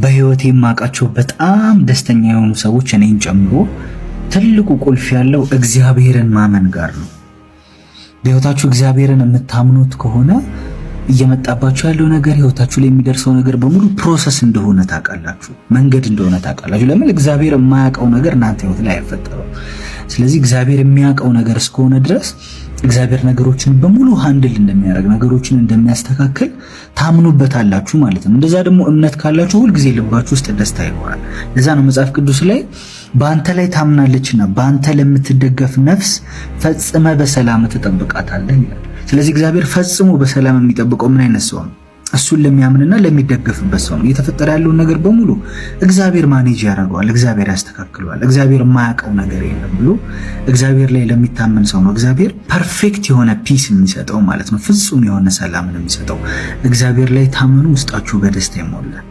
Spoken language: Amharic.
በህይወቴ የማውቃቸው በጣም ደስተኛ የሆኑ ሰዎች እኔን ጨምሮ ትልቁ ቁልፍ ያለው እግዚአብሔርን ማመን ጋር ነው። በህይወታችሁ እግዚአብሔርን የምታምኑት ከሆነ እየመጣባችሁ ያለው ነገር ህይወታችሁ ላይ የሚደርሰው ነገር በሙሉ ፕሮሰስ እንደሆነ ታውቃላችሁ፣ መንገድ እንደሆነ ታውቃላችሁ። ለምን? እግዚአብሔር የማያውቀው ነገር እናንተ ህይወት ላይ አይፈጠረም። ስለዚህ እግዚአብሔር የሚያውቀው ነገር እስከሆነ ድረስ እግዚአብሔር ነገሮችን በሙሉ ሃንድል እንደሚያደርግ ነገሮችን እንደሚያስተካክል ታምኑበታላችሁ ማለት ነው። እንደዛ ደግሞ እምነት ካላችሁ ሁልጊዜ ልባችሁ ውስጥ ደስታ ይኖራል። ለዛ ነው መጽሐፍ ቅዱስ ላይ በአንተ ላይ ታምናለችና በአንተ ለምትደገፍ ነፍስ ፈጽመ በሰላም ትጠብቃታለህ ይላል። ስለዚህ እግዚአብሔር ፈጽሞ በሰላም የሚጠብቀው ምን አይነት ሰው ነው? እሱን ለሚያምንና ለሚደገፍበት ሰው ነው። እየተፈጠረ ያለውን ነገር በሙሉ እግዚአብሔር ማኔጅ ያደርገዋል፣ እግዚአብሔር ያስተካክለዋል። እግዚአብሔር የማያውቀው ነገር የለም ብሎ እግዚአብሔር ላይ ለሚታመን ሰው ነው እግዚአብሔር ፐርፌክት የሆነ ፒስ የሚሰጠው ማለት ነው። ፍጹም የሆነ ሰላምን የሚሰጠው። እግዚአብሔር ላይ ታመኑ፣ ውስጣችሁ በደስታ ይሞላል።